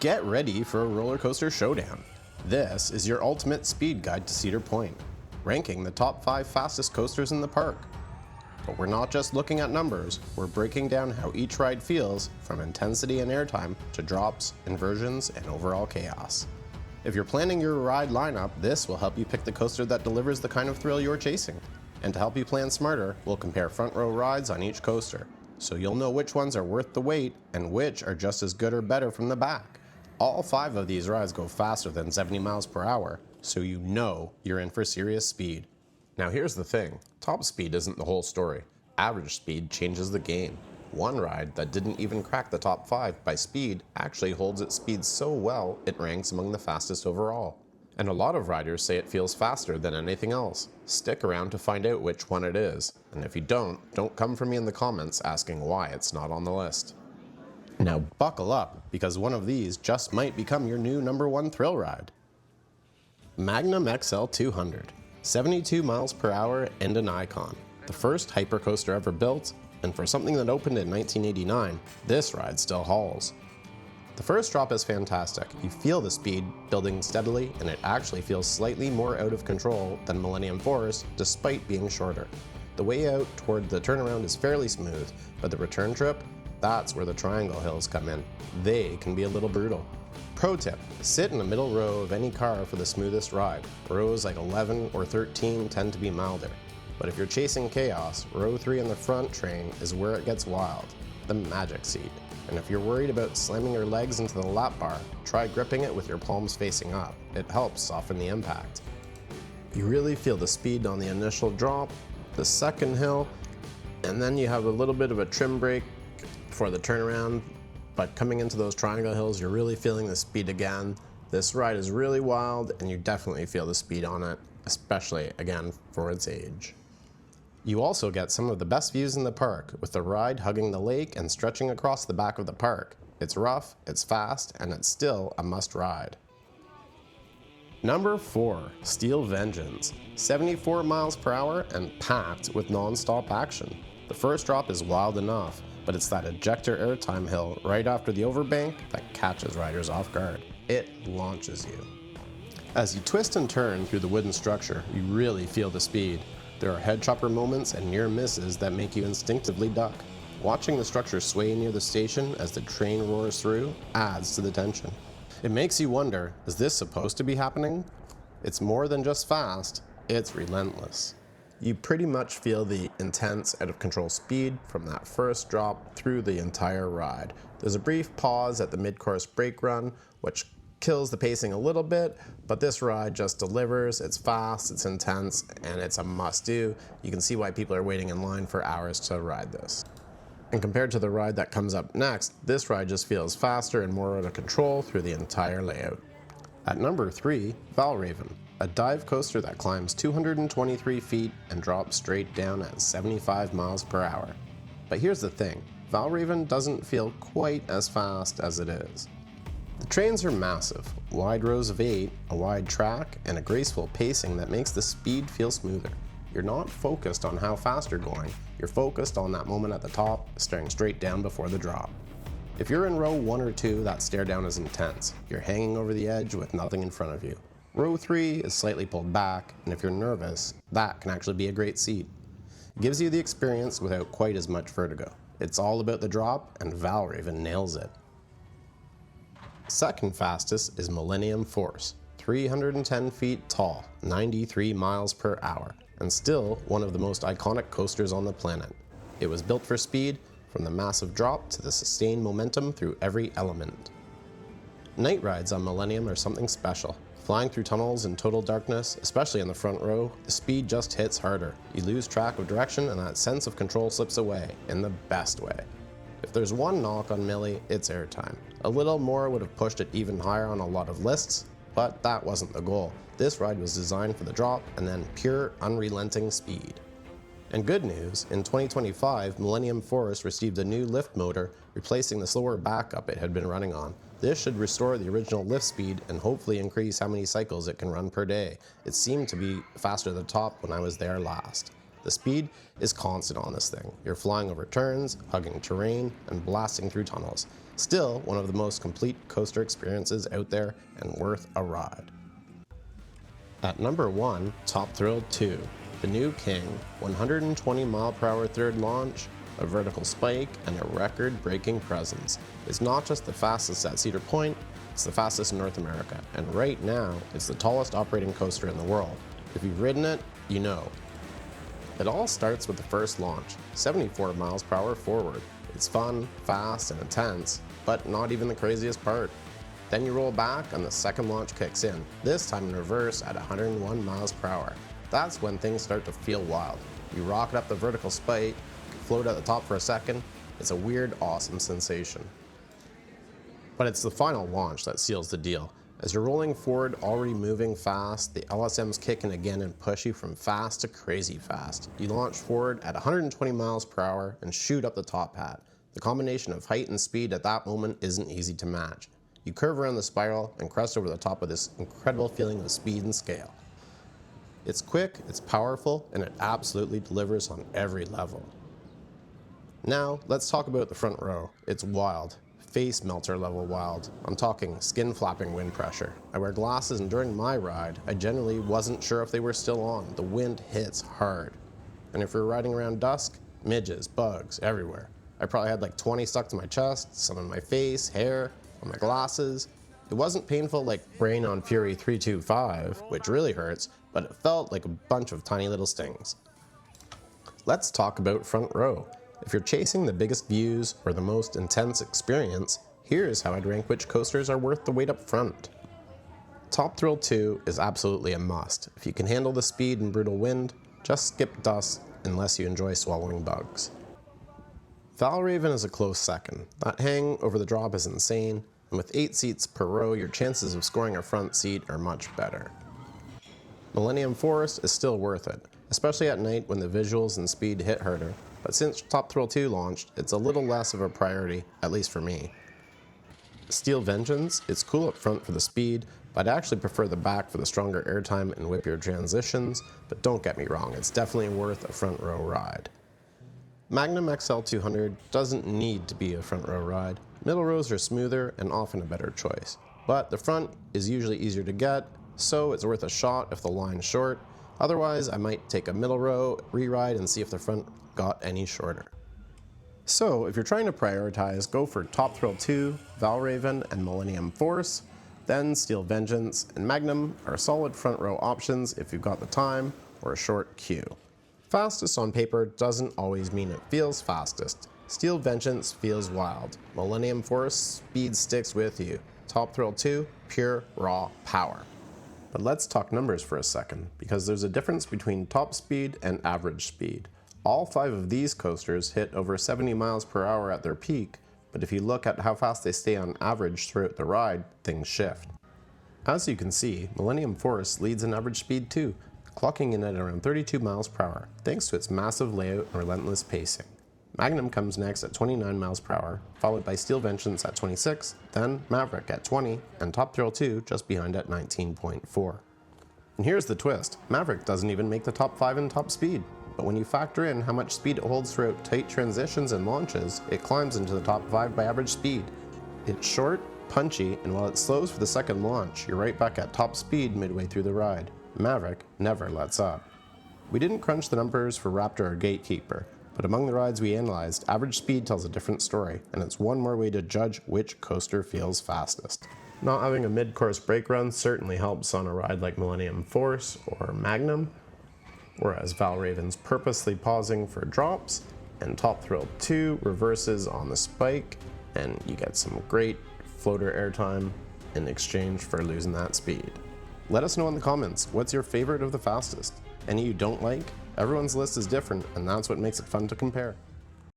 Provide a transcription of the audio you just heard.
Get ready for a roller coaster showdown. This is your ultimate speed guide to Cedar Point, ranking the top 5 fastest coasters in the park. But we're not just looking at numbers, we're breaking down how each ride feels, from intensity and airtime to drops, inversions, and overall chaos. If you're planning your ride lineup, this will help you pick the coaster that delivers the kind of thrill you're chasing. And to help you plan smarter, we'll compare front row rides on each coaster, so you'll know which ones are worth the wait and which are just as good or better from the back. All 5 of these rides go faster than 70 miles per hour, so you know you're in for serious speed. Now here's the thing, top speed isn't the whole story. Average speed changes the game. One ride that didn't even crack the top 5 by speed actually holds its speed so well it ranks among the fastest overall. And a lot of riders say it feels faster than anything else. Stick around to find out which one it is. And if you don't come for me in the comments asking why it's not on the list. Now buckle up, because one of these just might become your new #1 thrill ride. Magnum XL-200, 72 miles per hour and an icon. The first hypercoaster ever built, and for something that opened in 1989, this ride still hauls. The first drop is fantastic. You feel the speed building steadily, and it actually feels slightly more out of control than Millennium Force, despite being shorter. The way out toward the turnaround is fairly smooth, but the return trip, that's where the triangle hills come in. They can be a little brutal. Pro tip, sit in the middle row of any car for the smoothest ride. Rows like 11 or 13 tend to be milder. But if you're chasing chaos, row 3 in the front train is where it gets wild, the magic seat. And if you're worried about slamming your legs into the lap bar, try gripping it with your palms facing up. It helps soften the impact. You really feel the speed on the initial drop, the second hill, and then you have a little bit of a trim brake for the turnaround, but coming into those triangle hills, you're really feeling the speed again. This ride is really wild, and you definitely feel the speed on it, especially, again, for its age. You also get some of the best views in the park, with the ride hugging the lake and stretching across the back of the park. It's rough, it's fast, and it's still a must ride. Number 4, Steel Vengeance, 74 miles per hour and packed with non-stop action. The first drop is wild enough, but it's that ejector airtime hill right after the overbank that catches riders off guard. It launches you. As you twist and turn through the wooden structure, you really feel the speed. There are head chopper moments and near misses that make you instinctively duck. Watching the structure sway near the station as the train roars through adds to the tension. It makes you wonder, is this supposed to be happening? It's more than just fast, it's relentless. You pretty much feel the intense, out of control speed from that first drop through the entire ride. There's a brief pause at the mid-course brake run, which kills the pacing a little bit, but this ride just delivers. It's fast, it's intense, and it's a must-do. You can see why people are waiting in line for hours to ride this. And compared to the ride that comes up next, this ride just feels faster and more out of control through the entire layout. At number 3, Valravn, a dive coaster that climbs 223 feet and drops straight down at 75 miles per hour. But here's the thing, Valravn doesn't feel quite as fast as it is. The trains are massive, wide rows of 8, a wide track, and a graceful pacing that makes the speed feel smoother. You're not focused on how fast you're going, you're focused on that moment at the top, staring straight down before the drop. If you're in row 1 or 2, that stare down is intense. You're hanging over the edge with nothing in front of you. Row 3 is slightly pulled back, and if you're nervous, that can actually be a great seat. It gives you the experience without quite as much vertigo. It's all about the drop, and Valravn nails it. Second fastest is Millennium Force, 310 feet tall, 93 miles per hour, and still one of the most iconic coasters on the planet. It was built for speed, from the massive drop to the sustained momentum through every element. Night rides on Millennium are something special. Flying through tunnels in total darkness, especially in the front row, the speed just hits harder. You lose track of direction and that sense of control slips away, in the best way. If there's one knock on Millie, it's airtime. A little more would have pushed it even higher on a lot of lists, but that wasn't the goal. This ride was designed for the drop and then pure, unrelenting speed. And good news, in 2025, Millennium Force received a new lift motor, replacing the slower backup it had been running on. This should restore the original lift speed and hopefully increase how many cycles it can run per day. It seemed to be faster at the top when I was there last. The speed is constant on this thing. You're flying over turns, hugging terrain, and blasting through tunnels. Still, one of the most complete coaster experiences out there and worth a ride. At number 1, Top Thrill 2, the new king, 120 mph third launch, a vertical spike, and a record-breaking presence. It's not just the fastest at Cedar Point, it's the fastest in North America, and right now, it's the tallest operating coaster in the world. If you've ridden it, you know. It all starts with the first launch, 74 mph forward. It's fun, fast, and intense, but not even the craziest part. Then you roll back and the second launch kicks in, this time in reverse at 101 mph. That's when things start to feel wild. You rocket up the vertical spike, float at the top for a second. It's a weird, awesome sensation. But it's the final launch that seals the deal. As you're rolling forward, already moving fast, the LSMs kick in again and push you from fast to crazy fast. You launch forward at 120 mph and shoot up the top hat. The combination of height and speed at that moment isn't easy to match. You curve around the spiral and crest over the top of this incredible feeling of speed and scale. It's quick, it's powerful, and it absolutely delivers on every level. Now, let's talk about the front row. It's wild. Face melter level wild. I'm talking skin flapping wind pressure. I wear glasses, and during my ride, I generally wasn't sure if they were still on. The wind hits hard. And if you're riding around dusk, midges, bugs, everywhere. I probably had like 20 stuck to my chest, some in my face, hair, on my glasses. It wasn't painful like Brain on Fury 325, which really hurts, but it felt like a bunch of tiny little stings. Let's talk about front row. If you're chasing the biggest views or the most intense experience, here's how I'd rank which coasters are worth the wait up front. Top Thrill 2 is absolutely a must. If you can handle the speed and brutal wind, just skip dust unless you enjoy swallowing bugs. Valravn is a close second. That hang over the drop is insane, and with 8 seats per row, your chances of scoring a front seat are much better. Millennium Force is still worth it, especially at night when the visuals and speed hit harder, but since Top Thrill 2 launched, it's a little less of a priority, at least for me. Steel Vengeance, it's cool up front for the speed, but I actually prefer the back for the stronger airtime and whippier transitions, but don't get me wrong, it's definitely worth a front row ride. Magnum XL-200 doesn't need to be a front row ride. Middle rows are smoother and often a better choice, but the front is usually easier to get, so it's worth a shot if the line's short. Otherwise, I might take a middle row re-ride and see if the front got any shorter. So if you're trying to prioritize, go for Top Thrill 2, Valravn, and Millennium Force. Then Steel Vengeance and Magnum are solid front row options if you've got the time or a short queue. Fastest on paper doesn't always mean it feels fastest. Steel Vengeance feels wild. Millennium Force, speed sticks with you. Top Thrill 2, pure raw power. But let's talk numbers for a second, because there's a difference between top speed and average speed. All 5 of these coasters hit over 70 mph at their peak, but if you look at how fast they stay on average throughout the ride, things shift. As you can see, Millennium Force leads in average speed too, clocking in at around 32 mph, thanks to its massive layout and relentless pacing. Magnum comes next at 29 mph, followed by Steel Vengeance at 26, then Maverick at 20, and Top Thrill 2 just behind at 19.4. And here's the twist, Maverick doesn't even make the top 5 in top speed, but when you factor in how much speed it holds throughout tight transitions and launches, it climbs into the top 5 by average speed. It's short, punchy, and while it slows for the second launch, you're right back at top speed midway through the ride. Maverick never lets up. We didn't crunch the numbers for Raptor or Gatekeeper, but among the rides we analyzed, average speed tells a different story, and it's one more way to judge which coaster feels fastest. Not having a mid-course brake run certainly helps on a ride like Millennium Force or Magnum, whereas Valravn's purposely pausing for drops, and Top Thrill 2 reverses on the spike, and you get some great floater airtime in exchange for losing that speed. Let us know in the comments, what's your favorite of the fastest? Any you don't like? Everyone's list is different, and that's what makes it fun to compare.